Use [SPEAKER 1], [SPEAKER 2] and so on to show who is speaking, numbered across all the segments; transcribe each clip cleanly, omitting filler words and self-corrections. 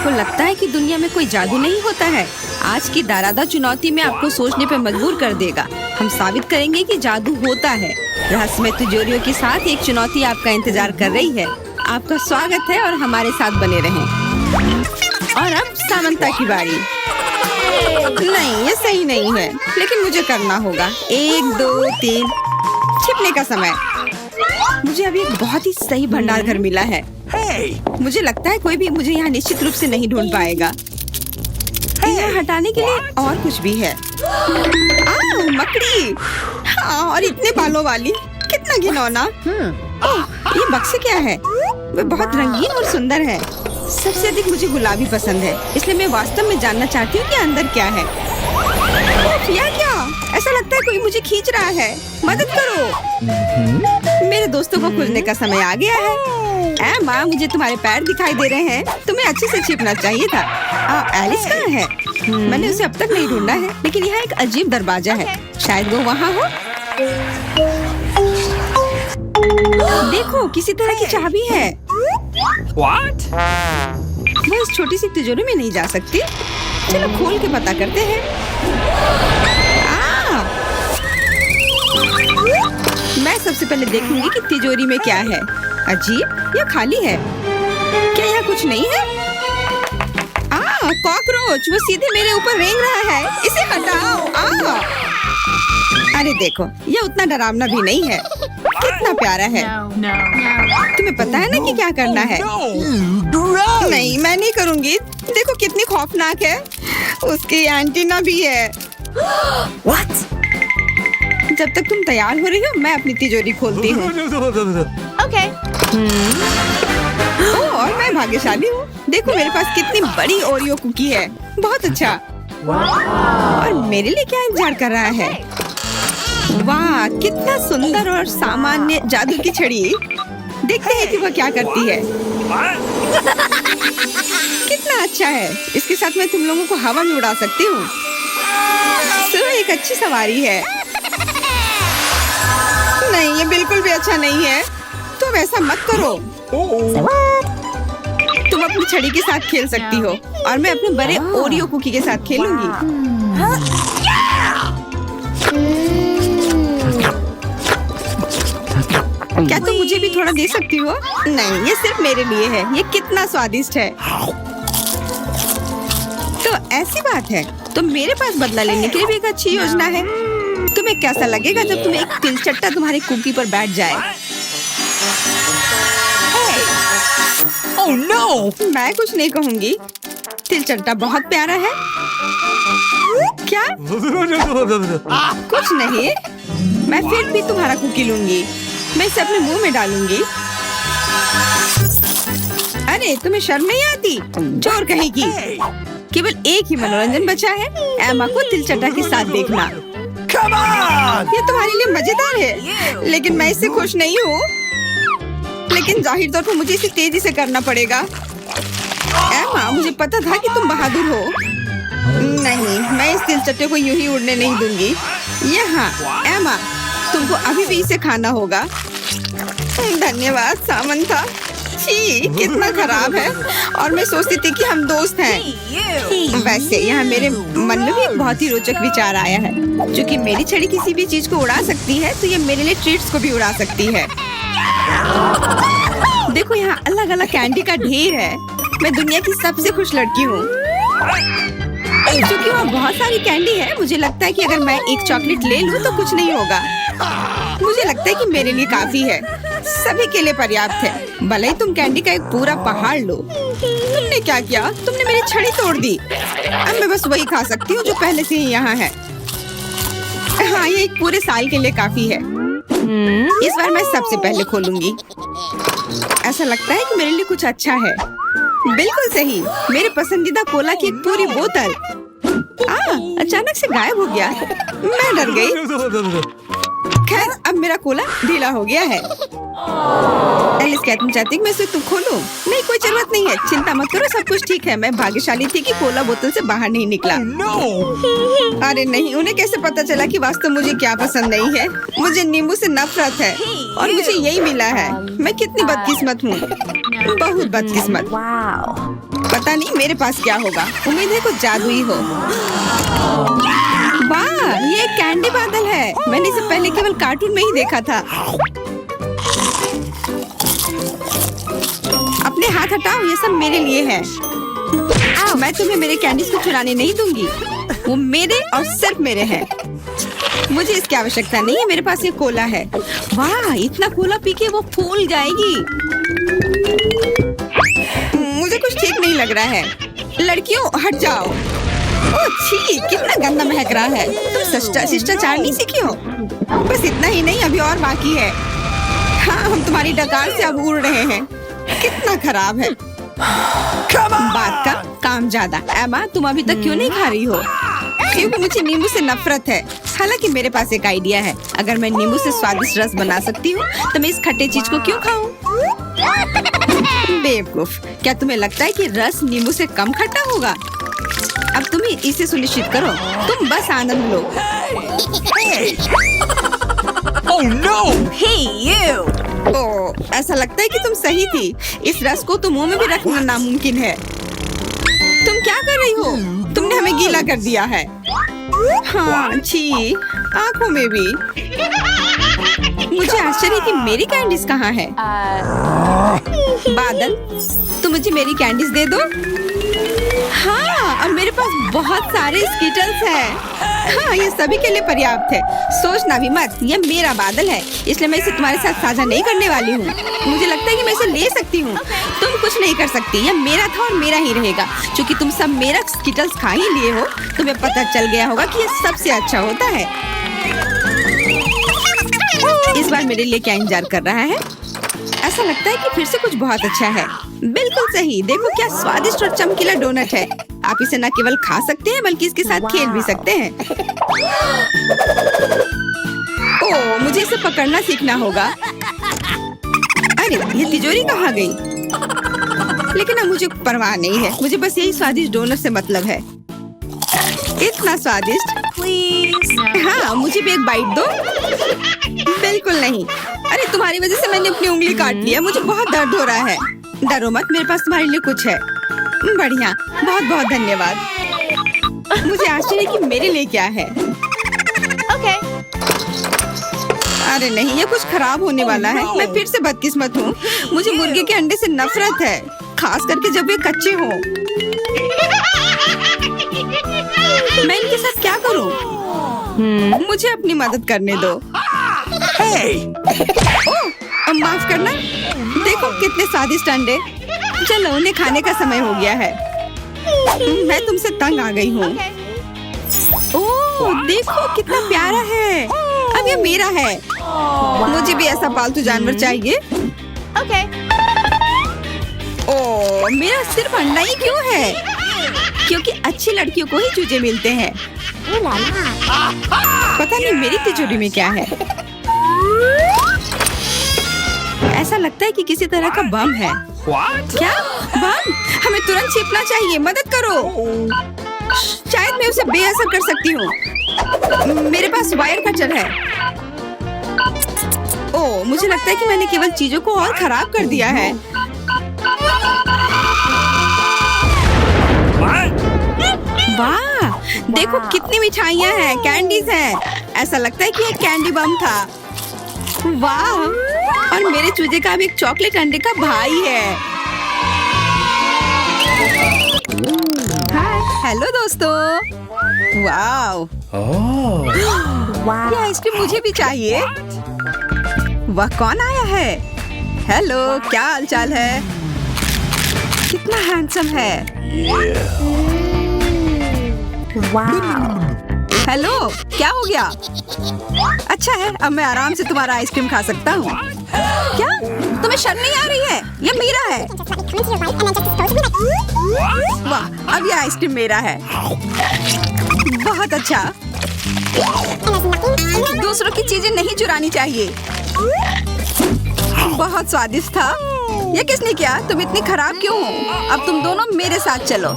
[SPEAKER 1] आपको लगता है कि दुनिया में कोई जादू नहीं होता है? आज की दारादा चुनौती में आपको सोचने पे मजबूर कर देगा। हम साबित करेंगे कि जादू होता है। रहस्यमय तिजोरियों के साथ एक चुनौती आपका इंतजार कर रही है। आपका स्वागत है और हमारे साथ बने रहें। और अब सामंता की बारी। नहीं, ये सही नहीं है, लेकिन मुझे करना होगा। 1 2 3 छिपने का समय। मुझे अभी एक बहुत ही सही भंडार घर मिला है। मुझे लगता है कोई भी मुझे यहाँ निश्चित रूप से नहीं ढूंढ पाएगा। यहाँ हटाने के लिए और कुछ भी है। मकड़ी। हाँ, और इतने बालों वाली, कितना घिनौना। ये बक्से क्या है? वे बहुत रंगीन और सुंदर है। सबसे अधिक मुझे गुलाबी पसंद है, इसलिए मैं वास्तव में जानना चाहती हूँ कि अंदर क्या है। क्या ऐसा लगता है कोई मुझे खींच रहा है। मदद करो। मेरे दोस्तों को खुलने का समय आ गया है। माँ, मुझे तुम्हारे पैर दिखाई दे रहे हैं। तुम्हें अच्छे से छिपना चाहिए था। एलिस कहाँ है? मैंने उसे अब तक नहीं ढूंढा है, लेकिन यहाँ एक अजीब दरवाजा है। शायद वो वहाँ हो। देखो, किसी तरह की चाबी है।
[SPEAKER 2] What?
[SPEAKER 1] वो इस छोटी सी तिजोरी में नहीं जा सकती। चलो खोल के पता करते हैं। मैं सबसे पहले देखूंगी कि तिजोरी में क्या है। अजीब, यह खाली है। क्या यहाँ कुछ नहीं है? कॉकरोच, वो सीधे मेरे ऊपर रेंग रहा है। इसे हटाओ। अरे देखो, यह उतना डरावना भी नहीं है। कितना प्यारा है। तुम्हें पता है ना कि क्या करना है? नहीं, मैं नहीं करूँगी। देखो कितनी खौफनाक है। उसकी एंटीना भी है।
[SPEAKER 2] What?
[SPEAKER 1] जब तक तुम तैयार हो रही हो, मैं अपनी तिजोरी खोलती हूँ।
[SPEAKER 3] Okay.
[SPEAKER 1] और मैं भाग्यशाली हूँ। देखो मेरे पास कितनी बड़ी ओरियो कुकी है। बहुत अच्छा। और मेरे लिए क्या इंतजार कर रहा है? वाह, कितना सुंदर और सामान्य जादू की छड़ी। देखते हैं कि वह क्या करती है। कितना अच्छा है। इसके साथ मैं तुम लोगों को हवा में उड़ा सकती हूँ। तो एक अच्छी सवारी है। नहीं, ये बिल्कुल भी अच्छा नहीं है। तुम ऐसा मत करो। तुम अपनी छड़ी के साथ खेल सकती हो और मैं अपने बड़े ओरियो कुकी के साथ खेलूंगी। क्या तुम मुझे भी थोड़ा दे सकती हो? नहीं, ये सिर्फ मेरे लिए है। ये कितना स्वादिष्ट है। तो ऐसी बात है, तो मेरे पास बदला लेने के लिए भी एक अच्छी योजना है। तुम्हें कैसा लगेगा जब तुम्हें एक तिलचट्टा तुम्हारी कुकी पर बैठ जाए?
[SPEAKER 2] Oh no!
[SPEAKER 1] मैं कुछ नहीं कहूँगी। तिलचट्टा बहुत प्यारा है। क्या? कुछ नहीं। मैं फिर भी तुम्हारा कुकी लूंगी। मैं इसे अपने मुंह में डालूंगी। अरे, तुम्हें शर्म नहीं आती? चोर कहेगी। केवल एक ही मनोरंजन बचा है, एमा को तिलचट्टा के साथ देखना।
[SPEAKER 2] Come on!
[SPEAKER 1] ये तुम्हारे लिए मजेदार है, लेकिन मैं इससे खुश नहीं हूँ। लेकिन जाहिर तौर पर मुझे इसे तेजी से करना पड़ेगा। एमा, मुझे पता था कि तुम बहादुर हो। नहीं, मैं इस तिलचट्टे को यूं ही उड़ने नहीं दूंगी। यहाँ, एमा, तुमको अभी भी इसे खाना होगा। धन्यवाद सामंता। छी, कितना खराब है। और मैं सोचती थी कि हम दोस्त हैं। वैसे यहाँ मेरे मन में भी एक बहुत ही रोचक विचार आया है। क्योंकि मेरी छड़ी किसी भी चीज को उड़ा सकती है, तो ये मेरे लिए ट्रीट्स को भी उड़ा सकती है। देखो, यहाँ अलग अलग कैंडी का ढेर है। मैं दुनिया की सबसे खुश लड़की हूँ। क्योंकि वहाँ बहुत सारी कैंडी है, मुझे लगता है कि अगर मैं एक चॉकलेट ले लूँ तो कुछ नहीं होगा। मुझे लगता है कि मेरे लिए काफी है। सभी के लिए पर्याप्त है। भले ही तुम कैंडी का एक पूरा पहाड़ लो। तुमने क्या किया? तुमने मेरी छड़ी तोड़ दी। अब मैं बस वही खा सकती हूँ जो पहले से ही यहाँ है। हाँ, ये एक पूरे साल के लिए काफी है। इस बार मैं सबसे पहले खोलूंगी। ऐसा लगता है कि मेरे लिए कुछ अच्छा है। बिल्कुल सही, मेरे पसंदीदा कोला की एक पूरी बोतल। अचानक से गायब हो गया। मैं डर गई। खैर, अब मेरा कोला ढीला हो गया है। एलिस, क्या तुम चाहती मैं इसे तुम खोलूं? नहीं, कोई जरूरत नहीं है। चिंता मत करो, सब कुछ ठीक है। मैं भाग्यशाली थी कि कोला बोतल से बाहर नहीं निकला। अरे नहीं, उन्हें कैसे पता चला कि वास्तव मुझे क्या पसंद नहीं है? मुझे नींबू से नफरत है और मुझे यही मिला है। मैं कितनी बदकिस्मत हूँ, बहुत बदकिस्मत।
[SPEAKER 3] Wow.
[SPEAKER 1] पता पता नहीं मेरे पास क्या होगा। उम्मीद है कुछ जादुई हो। वाह, ये एक कैंडी बादल है। मैंने इसे पहले केवल कार्टून में ही देखा था। अपने हाथ हटाओ, ये सब मेरे लिए है। मैं तुम्हें मेरे कैंडीज को चुराने नहीं दूंगी। वो मेरे और सिर्फ मेरे हैं। मुझे इसकी आवश्यकता नहीं है। मेरे पास ये कोला है। वाह, इतना कोला पी के वो फूल जाएगी। मुझे कुछ ठीक नहीं लग रहा है। लड़कियों हट जाओ। ओह छी, कितना गंदा महक रहा है। तुम शिष्टाचार नहीं सीखी हो? बस इतना ही नहीं, अभी और बाकी है। हाँ, हम तुम्हारी डकार से अब उड़ रहे हैं। कितना खराब है। बात का काम ज्यादा। एमा, तुम अभी तक क्यों नहीं खा रही हो? क्योंकि मुझे नींबू से नफरत है। हालांकि मेरे पास एक आइडिया है। अगर मैं नींबू से स्वादिष्ट रस बना सकती हूँ तो मैं इस खट्टे चीज को क्यों खाऊं? बेवकूफ, क्या तुम्हें लगता है कि रस नींबू से कम खट्टा होगा? अब तुम ही इसे सुनिश्चित करो। तुम बस आनंद लो।
[SPEAKER 2] Oh no!
[SPEAKER 3] Hey, you!
[SPEAKER 1] ओह, ऐसा लगता है कि तुम सही थी। इस रस को तो मुंह में भी रखना नामुमकिन है। तुम क्या कर रही हो? तुमने हमें गीला कर दिया है। हाँ, छी, आंखों में भी। मुझे आश्चर्य कि मेरी कैंडीज कहाँ है? बादल, तुम मुझे मेरी कैंडीज दे दो। हाँ, अब मेरे पास बहुत सारे स्कीटल्स हैं। हाँ, ये सभी के लिए पर्याप्त है। सोचना भी मत, ये मेरा बादल है, इसलिए मैं इसे तुम्हारे साथ साझा नहीं करने वाली हूँ। मुझे लगता है कि मैं इसे ले सकती हूँ। तुम कुछ नहीं कर सकती। ये मेरा था और मेरा ही रहेगा। क्योंकि तुम सब मेरा स्कीटल्स खा ही लिए हो, तुम्हें पता चल गया होगा कि ये सबसे अच्छा होता है। इस बार मेरे लिए क्या इंतजार कर रहा है? ऐसा लगता है कि फिर से कुछ बहुत अच्छा है। बिल्कुल सही। देखो क्या स्वादिष्ट और चमकीला डोनट है। आप इसे न केवल खा सकते हैं बल्कि इसके साथ खेल भी सकते हैं। ओह, मुझे इसे पकड़ना सीखना होगा। अरे, ये तिजोरी कहाँ गई? लेकिन अब मुझे परवाह नहीं है। मुझे बस यही स्वादिष्ट डोनट से मतलब है। इतना स्वादिष्ट। हाँ, मुझे भी एक बाइट दो। बिल्कुल नहीं। अरे, तुम्हारी वजह से मैंने अपनी उंगली काट लिया। मुझे बहुत दर्द हो रहा है। डरो मत, मेरे पास तुम्हारे लिए कुछ है। बढ़िया, बहुत बहुत धन्यवाद। मुझे आश्चर्य कि मेरे लिए क्या है।
[SPEAKER 3] Okay.
[SPEAKER 1] अरे नहीं, ये कुछ खराब होने वाला है। मैं फिर से बदकिस्मत हूँ। मुझे मुर्गे के अंडे से नफरत है, खास करके जब वे कच्चे हों। मैं इनके साथ क्या करूँ? मुझे अपनी मदद करने दो। ओह, माफ करना। देखो कितने स्वादिष्ट अंडे। चलो, उन्हें खाने का समय हो गया है। मैं तुमसे तंग आ गई हूँ। ओह, देखो कितना प्यारा है। अब ये मेरा है। मुझे भी ऐसा पालतू जानवर चाहिए।
[SPEAKER 3] Okay.
[SPEAKER 1] ओह, मेरा सिर्फ अंडा ही क्यों है? क्योंकि अच्छी लड़कियों को ही चूजे मिलते हैं। पता नहीं मेरी तिजोरी में क्या है। ऐसा लगता है कि किसी तरह का बम है।
[SPEAKER 2] What?
[SPEAKER 1] क्या बम? हमें तुरंत छिपना चाहिए। मदद करो। शायद मैं उसे बेअसर कर सकती हूँ। मेरे पास वायर कटर है। ओह, मुझे लगता है कि मैंने केवल चीजों को और खराब कर दिया है।
[SPEAKER 2] What?
[SPEAKER 1] वाह, देखो कितनी मिठाइयाँ हैं, कैंडीज हैं। ऐसा लगता है कि एक कैंडी बम था। वाह, और मेरे चूजे का भी एक चॉकलेट अंडे का भाई है। हाय, हेलो दोस्तों। वाह, ये आइसक्रीम मुझे भी चाहिए। वह कौन आया है? हेलो, क्या हालचाल है? कितना हैंडसम है। हेलो, क्या हो गया? अच्छा है, अब मैं आराम से तुम्हारा आइसक्रीम खा सकता हूँ। क्या तुम्हें शर्म नहीं आ रही है? ये मेरा है। वाह, अब ये आइसक्रीम मेरा है। बहुत अच्छा। दूसरों की चीजें नहीं चुरानी चाहिए। बहुत स्वादिष्ट था। ये किसने किया? तुम इतनी खराब क्यों हो? अब तुम दोनों मेरे साथ चलो।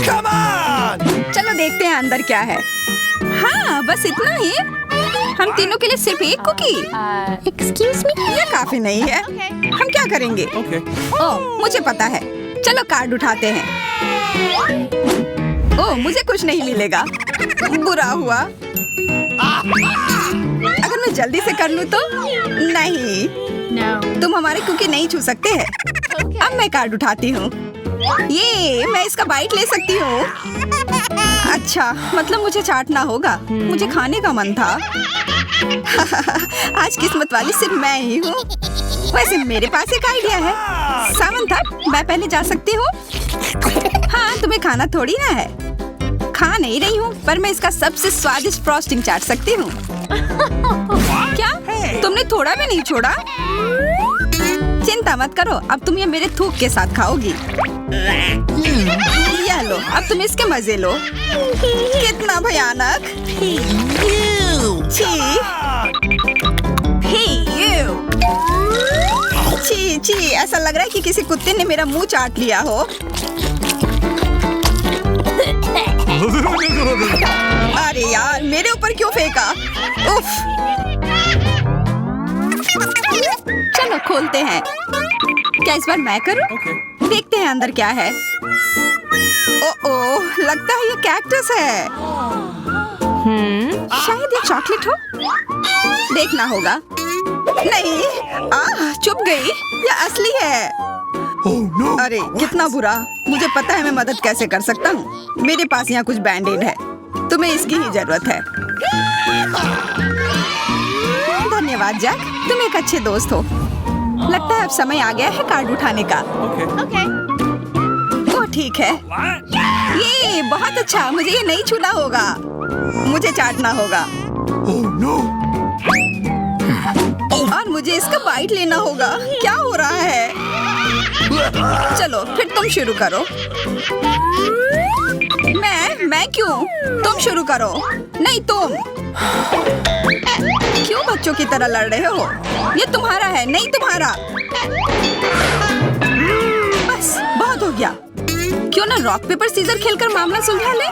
[SPEAKER 2] Come on!
[SPEAKER 1] चलो देखते हैं अंदर क्या है। हाँ, बस इतना ही। हम तीनों के लिए सिर्फ एक कुकी।
[SPEAKER 3] Excuse me?
[SPEAKER 1] ये काफी नहीं है।
[SPEAKER 3] Okay.
[SPEAKER 1] हम क्या करेंगे?
[SPEAKER 2] Okay.
[SPEAKER 1] ओह, मुझे पता है। चलो कार्ड उठाते हैं। ओह, मुझे कुछ नहीं मिलेगा। बुरा हुआ। अगर मैं जल्दी से कर लूं तो? नहीं,
[SPEAKER 3] No.
[SPEAKER 1] तुम हमारे कुकी नहीं छू सकते हैं।
[SPEAKER 3] Okay.
[SPEAKER 1] अब मैं कार्ड उठाती हूँ। ये मैं इसका बाइट ले सकती हूँ। अच्छा, मतलब मुझे चाटना होगा। मुझे खाने का मन था। आज किस्मत वाली सिर्फ मैं ही हूँ। वैसे मेरे पास एक आइडिया है। सामंथा, मैं पहले जा सकती हूँ? हाँ, तुम्हें खाना थोड़ी ना है। खा नहीं रही हूँ, पर मैं इसका सबसे स्वादिष्ट फ्रॉस्टिंग चाट सकती हूँ। क्या? तुमने थोड़ा भी नहीं छोड़ा? चिंता मत करो, अब तुम ये मेरे थूक के साथ खाओगी। ये लो, अब तुम इसके मजे लो। कितना भयानक! छी,
[SPEAKER 3] Hey, you!
[SPEAKER 1] छी, छी, ऐसा लग रहा है कि किसी कुत्ते ने मेरा मुंह चाट लिया हो। अरे यार, मेरे ऊपर क्यों फेंका? उफ! चलो खोलते हैं। क्या इस बार मैं करूं?
[SPEAKER 2] Okay.
[SPEAKER 1] देखते हैं अंदर क्या है। ओह, लगता है ये कैक्टस है। शायद ये चॉकलेट हो। देखना होगा। नहीं, चुप गई। ये असली है।
[SPEAKER 2] Oh no.
[SPEAKER 1] अरे कितना बुरा। मुझे पता है मैं मदद कैसे कर सकता हूँ। मेरे पास यहाँ कुछ बैंडेड है। तुम्हें इसकी ही जरूरत है। धन्यवाद जैक, तुम एक अच्छे दोस्त हो। लगता है अब समय आ गया है कार्ड उठाने का।
[SPEAKER 2] Okay.
[SPEAKER 3] Okay.
[SPEAKER 1] ओह ठीक है। ये बहुत अच्छा। मुझे ये नहीं छूना होगा। मुझे चाटना होगा
[SPEAKER 2] Oh no.
[SPEAKER 1] और मुझे इसका बाइट लेना होगा। क्या हो रहा है? चलो फिर तुम शुरू करो। मैं क्यों? तुम शुरू करो। नहीं तुम। क्यों बच्चों की तरह लड़ रहे हो? ये तुम्हारा है, नहीं तुम्हारा। बस बहुत हो गया। क्यों ना रॉक पेपर सीजर खेलकर मामला सुलझा ले?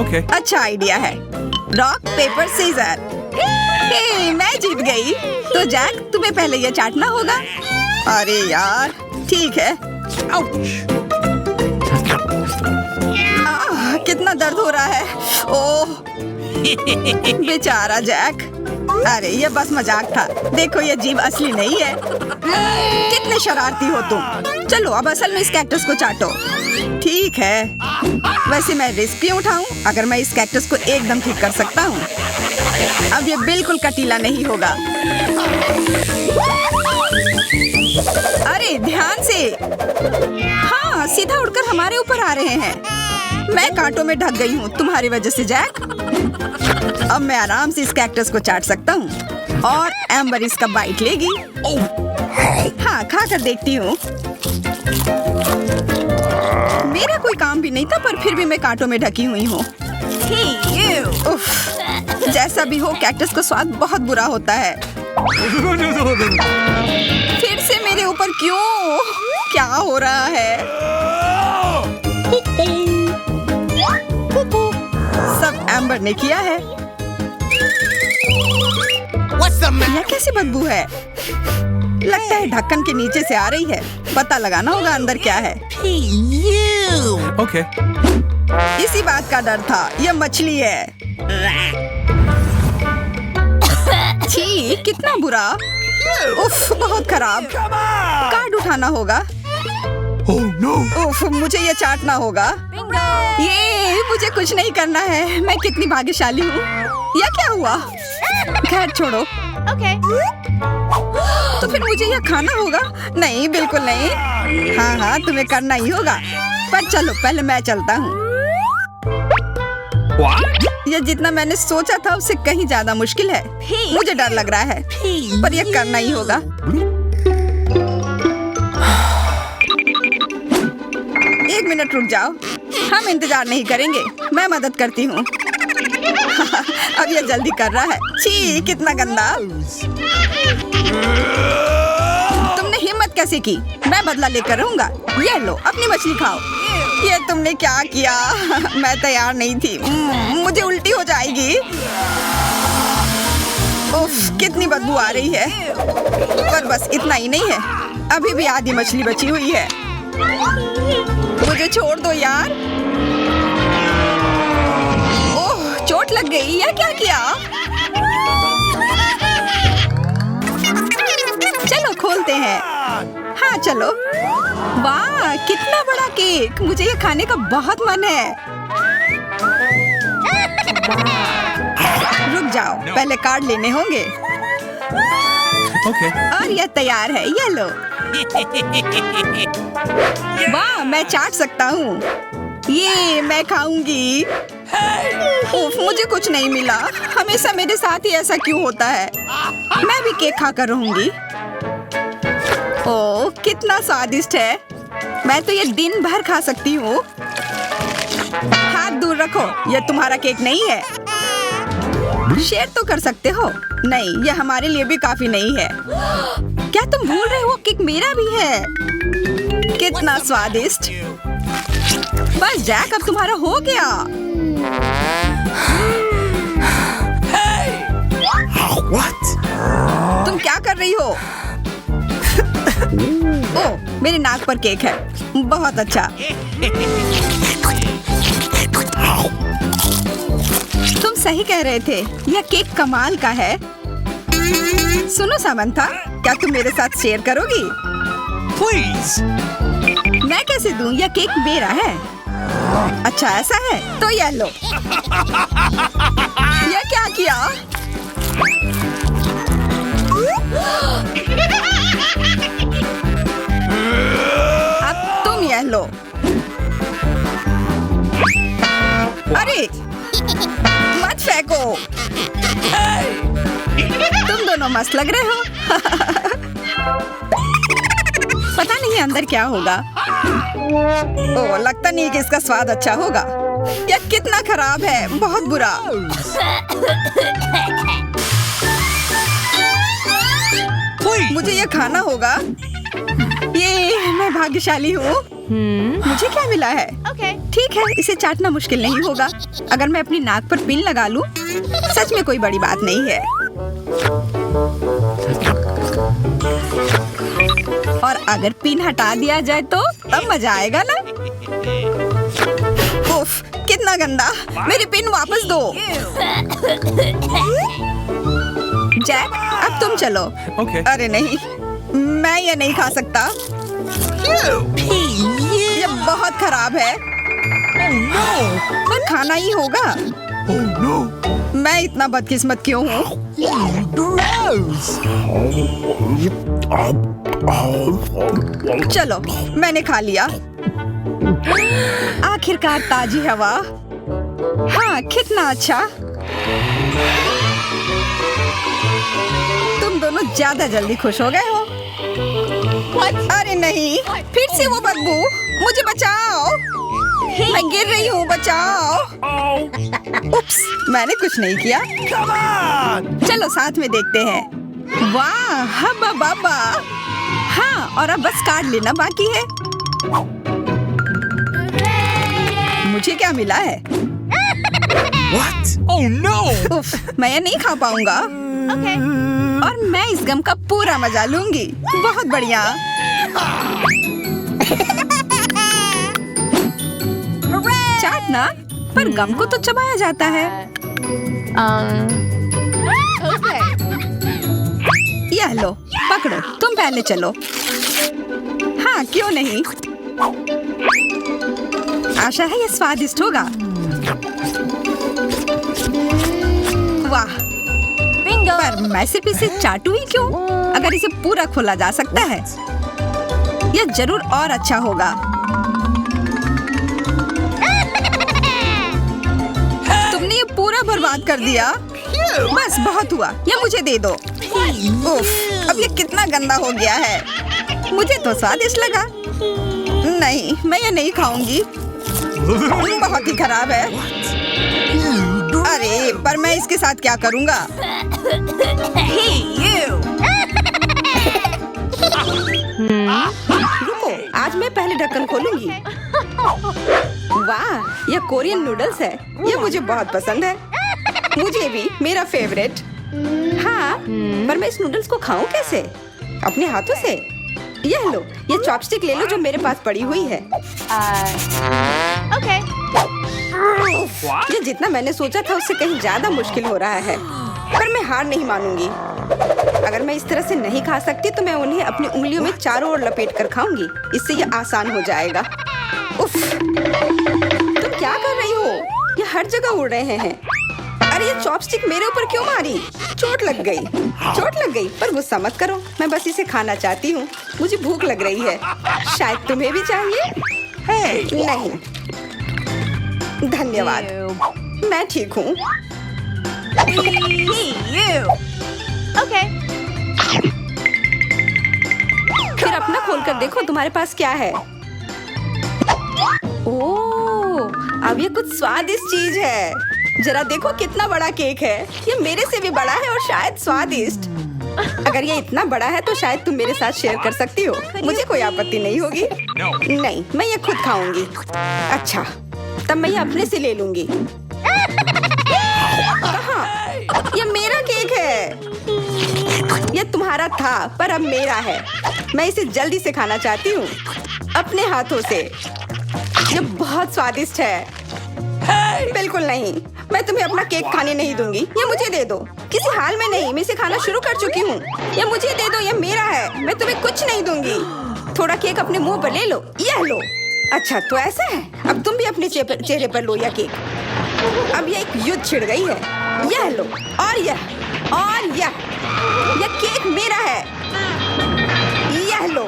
[SPEAKER 2] Okay.
[SPEAKER 1] अच्छा आइडिया है। Rock paper scissor. हे, मैं जीत गई। तो जैक, तुम्हें पहले ये चाटना होगा। अरे यार, ठीक है।
[SPEAKER 2] Ouch.
[SPEAKER 1] कितना दर्द हो रहा है। ओह, बेचारा जैक। अरे ये बस मजाक था। देखो ये जीभ असली नहीं है। कितने शरारती हो तुम। चलो अब असल में इस कैक्टस को चाटो। ठीक है। वैसे मैं रिस्क क्यों उठाऊं अगर मैं इस कैक्टस को एकदम ठीक कर सकता हूँ। अब ये बिल्कुल कटीला नहीं होगा। अरे ध्यान से। हाँ, सीधा उड़कर हमारे ऊपर आ रहे हैं। मैं कांटों में ढक गई हूँ तुम्हारी वजह से जैक। अब मैं आराम से इस कैक्टस को चाट सकता हूँ और एम्बर इसका बाइट लेगी। हाँ, खा कर देखती हूँ। मेरा कोई काम भी नहीं था, पर फिर भी मैं कांटों में ढकी हुई हूँ।
[SPEAKER 3] Hey, you!
[SPEAKER 1] उफ, जैसा भी हो कैक्टस का स्वाद बहुत बुरा होता है। फिर से मेरे ऊपर क्यों? क्या हो रहा है? सब एम्बर ने किया है। यह कैसी बदबू है? लगता है ढक्कन के नीचे से आ रही है। पता लगाना होगा अंदर क्या है।
[SPEAKER 2] Okay.
[SPEAKER 1] इसी बात का डर था। यह मछली है। छी, कितना बुरा। उफ, बहुत खराब। कार्ड उठाना होगा।
[SPEAKER 2] Oh no.
[SPEAKER 1] उफ, मुझे ये चाटना होगा। ये मुझे कुछ नहीं करना है। मैं कितनी भाग्यशाली हूँ। यह क्या हुआ? खैर छोड़ो।
[SPEAKER 3] Okay.
[SPEAKER 1] तो फिर मुझे यह खाना होगा? नहीं, बिल्कुल नहीं। हाँ हाँ, तुम्हें करना ही होगा। पर चलो पहले मैं चलता हूँ।
[SPEAKER 2] What?
[SPEAKER 1] यह जितना मैंने सोचा था उससे कहीं ज्यादा मुश्किल है। मुझे डर लग रहा है, पर यह करना ही होगा। एक मिनट रुक जाओ। हम इंतजार नहीं करेंगे। मैं मदद करती हूँ। अब यह जल्दी कर रहा है। छी, कितना गंदा। तुमने हिम्मत कैसे की? मैं बदला लेकर रहूंगा। ये लो, अपनी मछली खाओ। ये तुमने क्या किया? मैं तैयार नहीं थी। मुझे उल्टी हो जाएगी। उफ, कितनी बदबू आ रही है। पर बस इतना ही नहीं है, अभी भी आधी मछली बची हुई है। मुझे छोड़ दो यार। ओह, चोट लग गई या क्या किया? चलो खोलते हैं। हाँ चलो। वाह, कितना बड़ा केक! मुझे ये खाने का बहुत मन है। रुक जाओ, पहले कार्ड लेने होंगे।
[SPEAKER 2] Okay.
[SPEAKER 1] और यह तैयार है, ये लो। वाह, मैं चाट सकता हूँ। ये मैं खाऊंगी। उफ, मुझे कुछ नहीं मिला। हमेशा मेरे साथ ही ऐसा क्यों होता है? मैं भी केक खाकर रहूंगी। ओह, कितना स्वादिष्ट है। मैं तो ये दिन भर खा सकती हूँ। हाथ दूर रखो, यह तुम्हारा केक नहीं है। शेयर तो कर सकते हो। नहीं, यह हमारे लिए भी काफी नहीं है। क्या तुम भूल रहे हो, केक मेरा भी है। कितना स्वादिष्ट। बस जैक, अब तुम्हारा हो गया।
[SPEAKER 2] What?
[SPEAKER 1] तुम क्या कर रही हो? ओह, मेरे नाक पर केक है। बहुत अच्छा। तुम सही कह रहे थे, यह केक कमाल का है। सुनो सामंथा, क्या तुम मेरे साथ शेयर करोगी?
[SPEAKER 2] Please.
[SPEAKER 1] मैं कैसे दूं? यह केक मेरा है। अच्छा ऐसा है, तो यह लो। यह क्या किया? अब तुम यह लो। अरे मत फेंको। तुम दोनों मस्त लग रहे हो। पता नहीं अंदर क्या होगा। ओह, लगता नहीं कि इसका स्वाद अच्छा होगा। यह कितना खराब है, बहुत बुरा। मुझे यह खाना होगा। ये मैं भाग्यशाली हूँ। मुझे क्या मिला है?
[SPEAKER 3] Okay.
[SPEAKER 1] ठीक है, इसे चाटना मुश्किल नहीं होगा। अगर मैं अपनी नाक पर पिन लगा लूं, सच में कोई बड़ी बात नहीं है। और अगर पिन हटा दिया जाए तो तब मजा आएगा ना? उफ, कितना गंदा। मेरी पिन वापस दो। जैक, अब तुम चलो।
[SPEAKER 2] Okay.
[SPEAKER 1] अरे नहीं, मैं ये नहीं खा सकता। ये बहुत खराब है। पर खाना ही होगा।
[SPEAKER 2] Oh no.
[SPEAKER 1] मैं इतना बदकिस्मत क्यों हूँ? चलो, मैंने खा लिया। आखिरकार ताजी हवा। हाँ, कितना अच्छा। तुम दोनों ज्यादा जल्दी खुश हो गए हो। अरे नहीं, फिर से वो बदबू। मुझे बचाओ, मैं गिर रही हूँ, बचाओ। उप्स, मैंने कुछ नहीं किया।
[SPEAKER 2] Come on.
[SPEAKER 1] चलो साथ में देखते हैं। वाह, हब्बा बाबा। हाँ, और अब बस कार्ड लेना बाकी है। मुझे क्या मिला है?
[SPEAKER 2] What? Oh no.
[SPEAKER 1] उफ, मैं ये नहीं खा पाऊंगा।
[SPEAKER 3] Okay.
[SPEAKER 1] और मैं इस गम का पूरा मजा लूंगी। बहुत बढ़िया। चाटना, पर गम को तो चबाया जाता है।
[SPEAKER 3] Okay.
[SPEAKER 1] यह लो, पकड़ो, तुम पहले चलो। हाँ, क्यों नहीं? आशा है ये स्वादिष्ट होगा। वाह,
[SPEAKER 3] Bingo.
[SPEAKER 1] पर मैं सिर्फ इसे चाटू ही क्यों? अगर इसे पूरा खोला जा सकता है, यह जरूर और अच्छा होगा। तुमने ये पूरा बर्बाद कर दिया। बस बहुत हुआ, ये मुझे दे दो। उफ, अब ये कितना गंदा हो गया है। मुझे तो स्वादिष्ट लगा। नहीं, मैं ये नहीं खाऊंगी। बहुत ही खराब है। अरे, पर मैं इसके साथ क्या करूंगा?
[SPEAKER 3] Hey, you.
[SPEAKER 1] रुको, आज मैं पहले ढक्कन खोलूंगी। वाह, यह कोरियन नूडल्स है। यह मुझे बहुत पसंद है। मुझे भी, मेरा फेवरेट। हाँ, पर मैं इस नूडल्स को खाऊं कैसे? अपने हाथों से? यह लो, ये चॉपस्टिक ले लो जो मेरे पास पड़ी हुई है।
[SPEAKER 3] Okay.
[SPEAKER 1] ये जितना मैंने सोचा था उससे कहीं ज्यादा मुश्किल हो रहा है, पर मैं हार नहीं मानूंगी। अगर मैं इस तरह से नहीं खा सकती तो मैं उन्हें अपनी उंगलियों में चारों ओर लपेट कर खाऊंगी। इससे ये आसान हो जाएगा। उफ, तुम क्या कर रही हो? ये हर जगह उड़ रहे हैं। अरे ये चॉपस्टिक मेरे ऊपर क्यों मारी? चोट लग गई, पर गुस्सा मत करो। मैं बस इसे खाना चाहती हूँ। मुझे भूख लग रही है। शायद तुम्हें भी चाहिए? नहीं, धन्यवाद।
[SPEAKER 3] You.
[SPEAKER 1] मैं ठीक हूँ।
[SPEAKER 3] Hey, you. Okay.
[SPEAKER 1] फिर अपना खोल कर देखो तुम्हारे पास क्या है। ओह, अब ये कुछ स्वादिष्ट चीज है। जरा देखो कितना बड़ा केक है। ये मेरे से भी बड़ा है और शायद स्वादिष्ट। अगर ये इतना बड़ा है तो शायद तुम मेरे साथ शेयर कर सकती हो। मुझे कोई आपत्ति नहीं होगी। नहीं, मैं ये खुद खाऊंगी। अच्छा, तब मैं ये अपने से ले लूंगी। कहाँ? ये मेरा केक है। ये तुम्हारा था पर अब मेरा है। मैं इसे जल्दी से खाना चाहती हूँ, अपने हाथों से। ये बहुत स्वादिष्ट है। बिल्कुल नहीं, मैं तुम्हें अपना केक खाने नहीं दूंगी। ये मुझे दे दो। किसी हाल में नहीं, मैं इसे खाना शुरू कर चुकी हूँ। ये मुझे दे दो, ये मेरा है। मैं तुम्हें कुछ नहीं दूंगी। थोड़ा केक अपने मुंह पर ले लो। यह लो। अच्छा, तो ऐसा है। अब तुम भी अपने चेहरे पर लो यह केक। अब ये एक युद्ध छिड़ गई है। यह लो, और यह केक मेरा है। यह लो।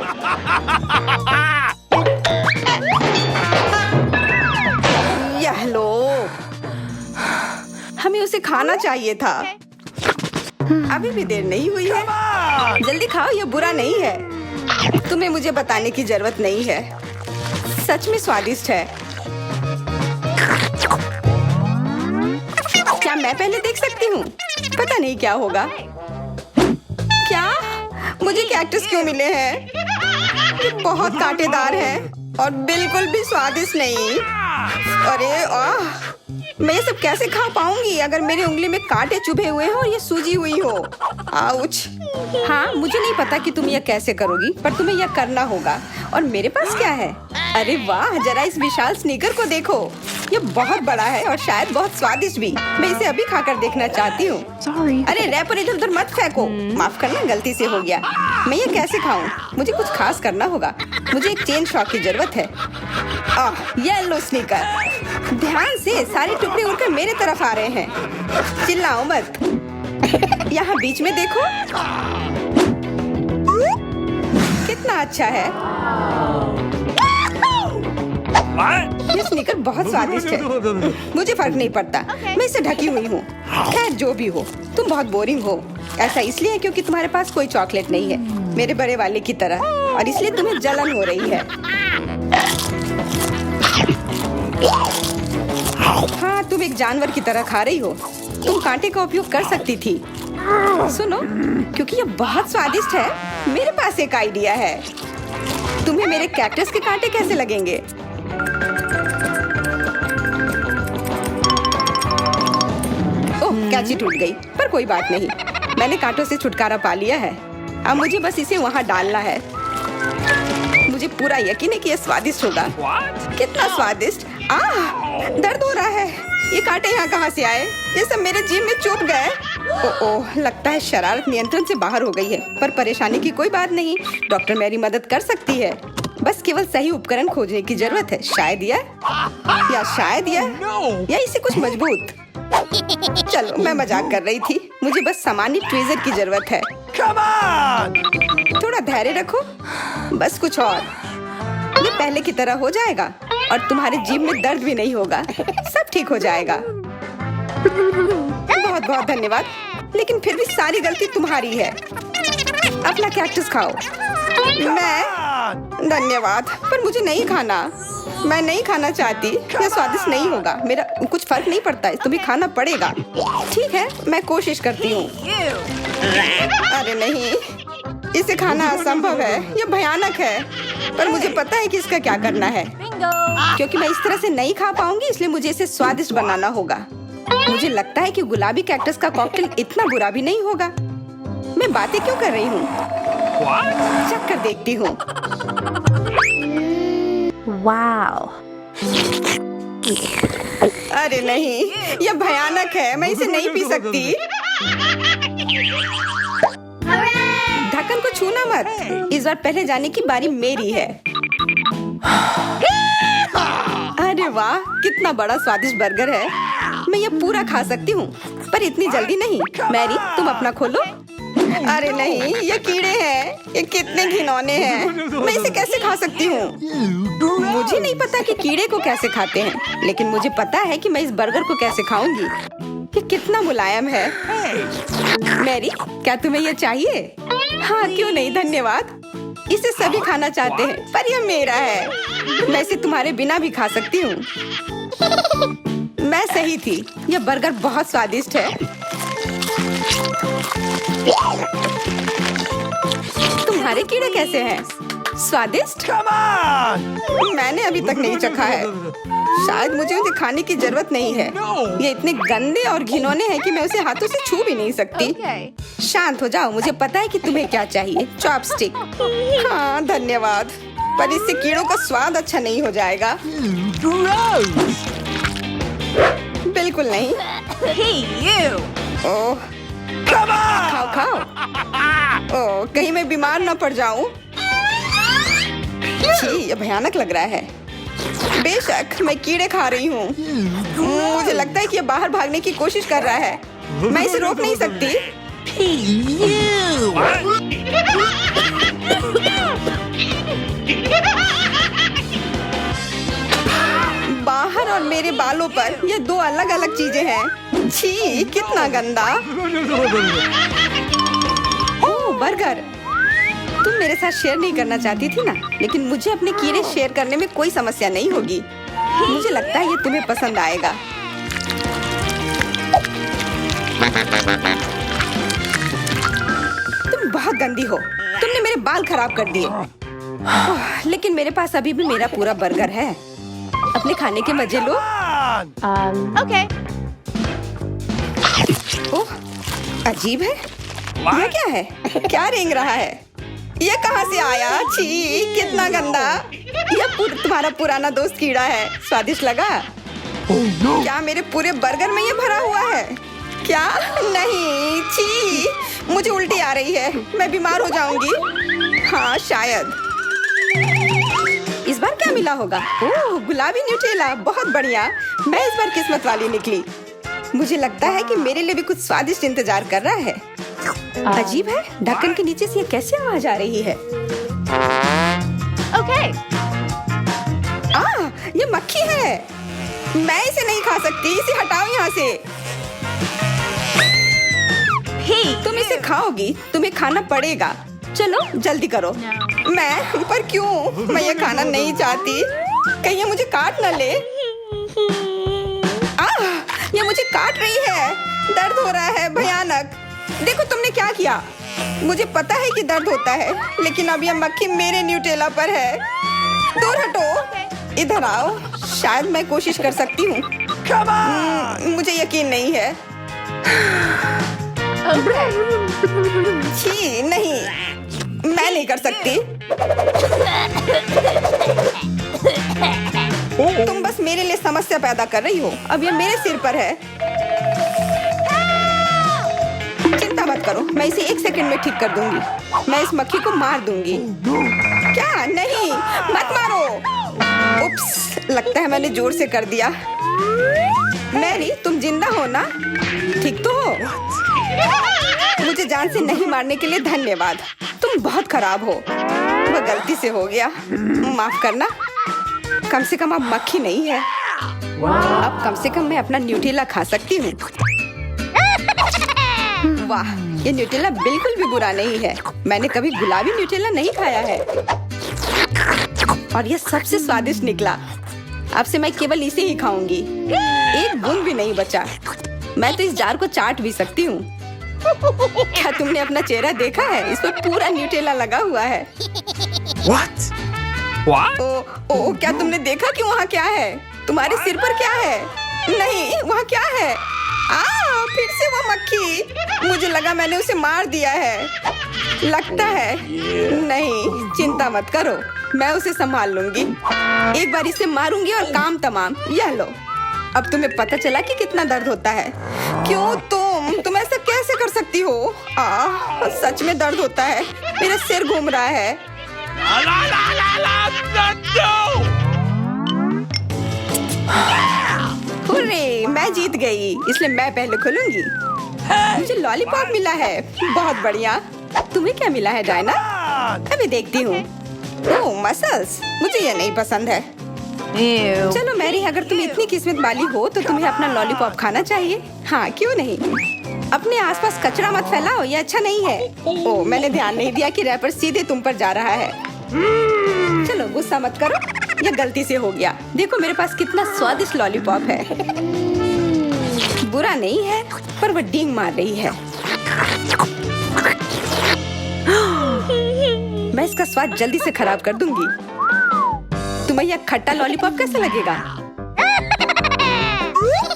[SPEAKER 1] यह लो। हमें उसे खाना चाहिए था। अभी भी देर नहीं हुई है। जल्दी खाओ, ये बुरा नहीं है। तुम्हें मुझे बताने की जरूरत नहीं है। सच में स्वादिष्ट है। क्या मैं पहले देख सकती हूँ? पता नहीं क्या होगा। क्या? मुझे कैक्टस क्यों मिले हैं? ये बहुत कांटेदार है और बिल्कुल भी स्वादिष्ट नहीं। अरे मैं ये सब कैसे खा पाऊंगी अगर मेरी उंगली में कांटे चुभे हुए हो और ये सूजी हुई हो। आउच। हाँ, मुझे नहीं पता कि तुम यह कैसे करोगी, पर तुम्हें यह करना होगा। और मेरे पास क्या है? अरे वाह, जरा इस विशाल स्नीकर को देखो। ये बहुत बड़ा है और शायद बहुत स्वादिष्ट भी। मैं इसे अभी खाकर देखना चाहती हूँ। अरे रैपर इधर उधर मत फेंको। माफ करना, गलती से हो गया। मैं ये कैसे खाऊं? मुझे कुछ खास करना होगा। मुझे एक चेन शॉक की जरूरत है। Yellow sneaker. ध्यान से, सारे टुकड़े उड़कर मेरे तरफ आ रहे हैं। चिल्लाओ मत। यहाँ बीच में देखो, कितना अच्छा है। ये स्नीकर बहुत स्वादिष्ट है। मुझे फर्क नहीं पड़ता। मैं इसे ढकी हुई हूँ। खैर, जो भी हो, तुम बहुत बोरिंग हो। ऐसा इसलिए है क्योंकि तुम्हारे पास कोई चॉकलेट नहीं है, मेरे बड़े वाले की तरह, और इसलिए तुम्हें जलन हो रही है। हाँ, तुम एक जानवर की तरह खा रही हो। तुम कांटे का उपयोग कर सकती थी। सुनो, क्योंकि ये बहुत स्वादिष्ट है, मेरे पास एक आइडिया है। तुम्हें मेरे कैक्टस के कांटे कैसे लगेंगे? ओह, कैंची टूट गई, पर कोई बात नहीं। मैंने कांटों से छुटकारा पा लिया है। अब मुझे बस इसे वहाँ डालना है। मुझे पूरा यकीन है कि यह स्वादिष्ट होगा। कितना स्वादिष्ट! दर्द हो रहा है। ये कांटे यहाँ कहाँ से आए? ये सब मेरे जीभ में चुभ गए। ओह, लगता है शरारत नियंत्रण से बाहर हो गई है, पर परेशानी की कोई बात नहीं। डॉक्टर मेरी मदद कर सकती है। बस केवल सही उपकरण खोजने की जरूरत है। शायद यह या इसे कुछ मजबूत। चलो, मैं मजाक कर रही थी। मुझे बस सामान्य ट्वीजर की जरूरत है। थोड़ा धैर्य रखो, बस कुछ और। ये पहले की तरह हो जाएगा और तुम्हारे जीभ में दर्द भी नहीं होगा। सब ठीक हो जाएगा। बहुत बहुत धन्यवाद, लेकिन फिर भी सारी गलती तुम्हारी है। अपना कैक्टस खाओ। धन्यवाद, पर मुझे नहीं खाना। मैं नहीं खाना चाहती। यह स्वादिष्ट नहीं होगा। मेरा कुछ फर्क नहीं पड़ता है, तुम्हें खाना पड़ेगा। ठीक है, मैं कोशिश करती हूँ। अरे नहीं, इसे खाना असंभव है। यह भयानक है, पर मुझे पता है कि इसका क्या करना है।
[SPEAKER 3] Bingo.
[SPEAKER 1] क्योंकि मैं इस तरह से नहीं खा पाऊंगी, इसलिए मुझे इसे स्वादिष्ट बनाना होगा। मुझे लगता है कि गुलाबी कैक्टस का कॉकटेल इतना बुरा भी नहीं होगा। मैं बातें क्यों कर रही हूँ?
[SPEAKER 2] What?
[SPEAKER 1] चख कर देखती हूँ।
[SPEAKER 3] Wow.
[SPEAKER 1] अरे नहीं, यह भयानक है। मैं इसे नहीं पी सकती। ढक्कन को छूना मत। इस बार पहले जाने की बारी मेरी है। अरे वाह, कितना बड़ा स्वादिष्ट बर्गर है। मैं ये पूरा खा सकती हूँ, पर इतनी जल्दी नहीं। मैरी, तुम अपना खोलो। अरे नहीं, ये कीड़े हैं। ये कितने घिनौने हैं। मैं इसे कैसे खा सकती हूँ? मुझे नहीं पता कि कीड़े को कैसे खाते हैं, लेकिन मुझे पता है कि मैं इस बर्गर को कैसे खाऊंगी। ये कितना मुलायम है। मैरी, क्या तुम्हें ये चाहिए? हाँ, क्यों नहीं, धन्यवाद। इसे सभी खाना चाहते हैं, पर यह मेरा है। मैं इसे तुम्हारे बिना भी खा सकती हूँ। मैं सही थी, यह बर्गर बहुत स्वादिष्ट है। तुम्हारे कीड़े कैसे हैं? स्वादिष्ट?
[SPEAKER 2] Come on!
[SPEAKER 1] मैंने अभी तक नहीं चखा है। शायद मुझे उसे खाने की जरूरत नहीं है। ये इतने गंदे और घिनौने हैं कि मैं उसे हाथों से छू भी नहीं सकती।
[SPEAKER 3] Okay.
[SPEAKER 1] शांत हो जाओ, मुझे पता है कि तुम्हें क्या चाहिए। चॉपस्टिक। हाँ, धन्यवाद। पर इससे कीड़ों का स्वाद अच्छा नहीं हो जाएगा।
[SPEAKER 2] Gross!
[SPEAKER 1] बिल्कुल नहीं।
[SPEAKER 3] Hey, you.
[SPEAKER 1] Oh,
[SPEAKER 2] Come on!
[SPEAKER 1] खाओ खाओ। ओह, कहीं मैं बीमार न पड़ जाऊं। छी, ये भयानक लग रहा है। बेशक मैं कीड़े खा रही हूँ। मुझे लगता है कि ये बाहर भागने की कोशिश कर रहा है। मैं इसे रोक नहीं सकती। बाहर और मेरे बालों पर ये दो अलग अलग चीजें हैं। छी, कितना गंदा। ओह, बर्गर। तुम मेरे साथ शेयर नहीं करना चाहती थी ना, लेकिन मुझे अपने कीड़े शेयर करने में कोई समस्या नहीं होगी। मुझे लगता है ये तुम्हें पसंद आएगा। तुम बहुत गंदी हो। तुमने मेरे बाल खराब कर दिए। ओह, लेकिन मेरे पास अभी भी मेरा पूरा बर्गर है। अपने खाने के मजे लो।
[SPEAKER 3] Okay.
[SPEAKER 1] ओह, अजीब है। यह क्या है? क्या रेंग रहा है? ये कहाँ से आया? छी, कितना गंदा। यह तुम्हारा पुराना दोस्त कीड़ा है। स्वादिष्ट लगा?
[SPEAKER 2] Oh no!
[SPEAKER 1] क्या मेरे पूरे बर्गर में ये भरा हुआ है? क्या? नहीं, छी, मुझे उल्टी आ रही है। मैं बीमार हो जाऊंगी। हाँ, शायद। इस बार क्या मिला होगा? ओह, गुलाबी न्यूटेला, बहुत बढ़िया। मैं इस बार किस्मत वाली निकली। मुझे लगता है कि मेरे लिए भी कुछ स्वादिष्ट इंतजार कर रहा है। अजीब है, ढक्कन के नीचे से ये कैसे आवाज आ रही है?
[SPEAKER 3] Okay.
[SPEAKER 1] ये मक्खी है। मैं इसे नहीं खा सकती। इसे हटाओ यहाँ से।
[SPEAKER 3] Hey.
[SPEAKER 1] तुम इसे खाओगी, तुम्हें खाना पड़ेगा। चलो जल्दी करो। मैं? पर क्यों? मैं ये खाना नहीं चाहती। कहीं ये मुझे काट न ले। ये मुझे काट रही है। दर्द हो रहा है, भयानक। देखो तुमने क्या किया। मुझे पता है कि दर्द होता है, लेकिन अब यह मक्खी मेरे न्यूटेला पर है। दूर हटो। इधर आओ। शायद मैं कोशिश कर सकती हूँ।
[SPEAKER 2] Come on!
[SPEAKER 1] मुझे यकीन नहीं है।
[SPEAKER 3] Okay.
[SPEAKER 1] छी, नहीं, मैं नहीं कर सकती। तुम बस मेरे लिए समस्या पैदा कर रही हो। अब ये मेरे सिर पर है। चिंता मत करो, मैं इसे 1 सेकंड में ठीक कर दूंगी। मैं इस मक्खी को मार दूंगी। क्या? नहीं, मत मारो। उप्स, लगता है मैंने जोर से कर दिया। मैरी, तुम जिंदा हो ना? ठीक तो हो? मुझे जान से नहीं मारने के लिए धन्यवाद। तुम बहुत खराब हो। वह गलती से हो गया, माफ करना। कम से कम अब मक्खी नहीं है। अब कम से कम मैं अपना न्यूटेला खा सकती हूँ। वाह, ये न्यूटेला बिल्कुल भी बुरा नहीं है। मैंने कभी गुलाबी न्यूटेला नहीं खाया है और ये सबसे स्वादिष्ट निकला। अब से मैं केवल इसे ही खाऊंगी। एक बूंद भी नहीं बचा। मैं तो इस जार को चाट भी सकती हूँ। क्या तुमने अपना चेहरा देखा है? इस पर पूरा न्यूटेला लगा हुआ है।
[SPEAKER 2] What? What?
[SPEAKER 1] क्या तुमने देखा कि वहाँ क्या है? तुम्हारे सिर पर क्या है? नहीं, वहाँ क्या है? फिर से वो मक्खी। मुझे लगा मैंने उसे मार दिया है। लगता है नहीं, चिंता मत करो, मैं उसे संभाल लूंगी। एक बार इसे मारूंगी और काम तमाम। यह लो, अब तुम्हें पता चला कि कितना दर्द होता है। क्यों तुम ऐसा कैसे कर सकती हो? सच में दर्द होता है, मेरा सिर घूम रहा है। हुर्रे, मैं जीत गई, इसलिए मैं पहले खोलूंगी। मुझे लॉलीपॉप मिला है, बहुत बढ़िया। तुम्हें क्या मिला है डायना? अभी देखती हूँ। ओह मसल्स, मुझे ये नहीं पसंद है।
[SPEAKER 3] Ew.
[SPEAKER 1] चलो मैरी, अगर तुम इतनी किस्मत वाली हो तो तुम्हें अपना लॉलीपॉप खाना चाहिए। हाँ क्यों नहीं। अपने आसपास कचरा मत फैलाओ, ये अच्छा नहीं है। ओह, मैंने ध्यान नहीं दिया कि रैपर सीधे तुम पर जा रहा है। चलो गुस्सा मत करो, यह गलती से हो गया। देखो मेरे पास कितना स्वादिष्ट लॉलीपॉप है। बुरा नहीं है, पर वह डींग मार रही है। मैं इसका स्वाद जल्दी से खराब कर दूंगी। तुम्हें यह खट्टा लॉलीपॉप कैसा लगेगा?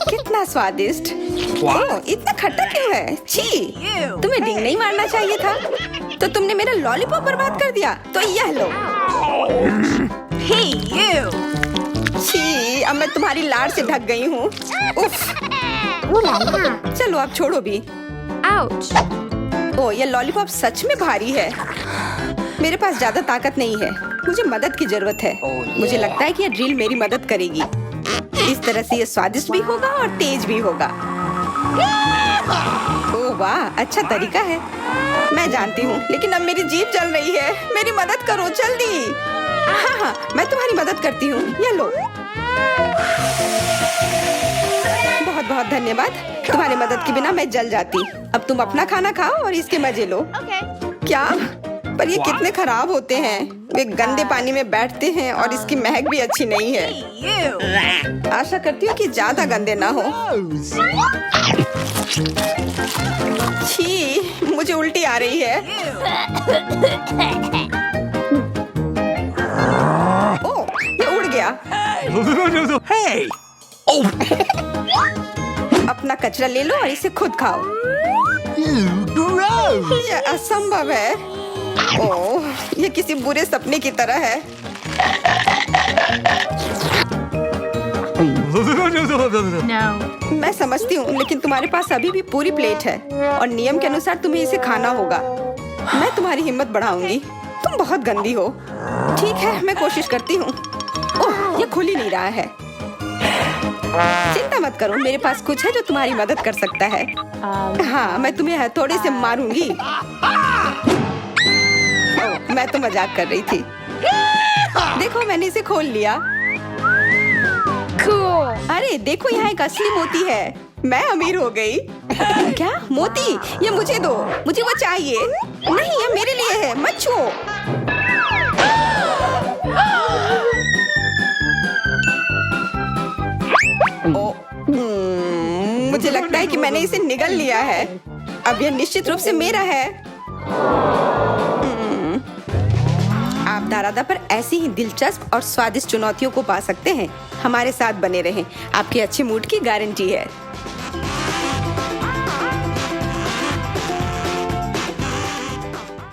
[SPEAKER 1] कितना स्वादिष्ट। ओह, इतना खट्टा क्यों है? छी, तुम्हें डींग नहीं मारना चाहिए था। तो तुमने मेरा लॉलीपॉप बर्बाद कर दिया। तो यह लो।
[SPEAKER 3] Hey, you.
[SPEAKER 1] छी, अब मैं तुम्हारी लाड़ से ढक गई हूँ। उफ। चलो अब छोड़ो भी।
[SPEAKER 3] Ouch.
[SPEAKER 1] ओह, यह लॉलीपॉप सच में भारी है। मेरे पास ज्यादा ताकत नहीं है, मुझे मदद की जरूरत है। मुझे लगता है कि यह ड्रिल मेरी मदद करेगी। इस तरह से यह स्वादिष्ट भी होगा और तेज भी होगा। ओह वाह, अच्छा तरीका है। मैं जानती हूँ, लेकिन अब मेरी जीभ जल रही है। मेरी मदद करो जल्दी। हाँ, मैं तुम्हारी मदद करती हूँ। ये लो। बहुत बहुत धन्यवाद। तुम्हारी मदद के बिना मैं जल जाती। अब तुम अपना खाना खाओ और इसके मजे लो।
[SPEAKER 3] Okay.
[SPEAKER 1] क्या? पर ये कितने खराब होते हैं। वे गंदे पानी में बैठते हैं और इसकी महक भी अच्छी नहीं है।
[SPEAKER 3] Hey, you.
[SPEAKER 1] आशा करती हूँ कि ज्यादा गंदे ना हो। छी, मुझे उल्टी आ रही है। ओह, ये उड़ गया।
[SPEAKER 2] Hey!
[SPEAKER 1] अपना कचरा ले लो और इसे खुद खाओ।
[SPEAKER 2] Gross!
[SPEAKER 1] ये असंभव है। ओह, ये किसी बुरे सपने की तरह है।
[SPEAKER 3] No.
[SPEAKER 1] मैं समझती हूँ, लेकिन तुम्हारे पास अभी भी पूरी प्लेट है और नियम के अनुसार तुम्हें इसे खाना होगा। मैं तुम्हारी हिम्मत बढ़ाऊंगी। तुम बहुत गंदी हो। ठीक है, मैं कोशिश करती हूँ। ओह, ये खुल ही नहीं रहा है। चिंता मत करो, मेरे पास कुछ है जो तुम्हारी मदद कर सकता है। हाँ, मैं तुम्हें हथौड़े से मारूंगी। ओह, मैं तो मजाक कर रही थी। देखो, मैंने इसे खोल लिया।
[SPEAKER 3] Cool.
[SPEAKER 1] अरे देखो, यहाँ एक असली मोती है। मैं अमीर हो गई। क्या मोती? ये मुझे दो, मुझे वो चाहिए। नहीं, ये मेरे लिए है, मत छुओ। मुझे लगता है कि मैंने इसे निगल लिया है। अब यह निश्चित रूप से मेरा है। आप दारादा पर ऐसी ही दिलचस्प और स्वादिष्ट चुनौतियों को पा सकते हैं। हमारे साथ बने रहें, आपके अच्छे मूड की गारंटी है।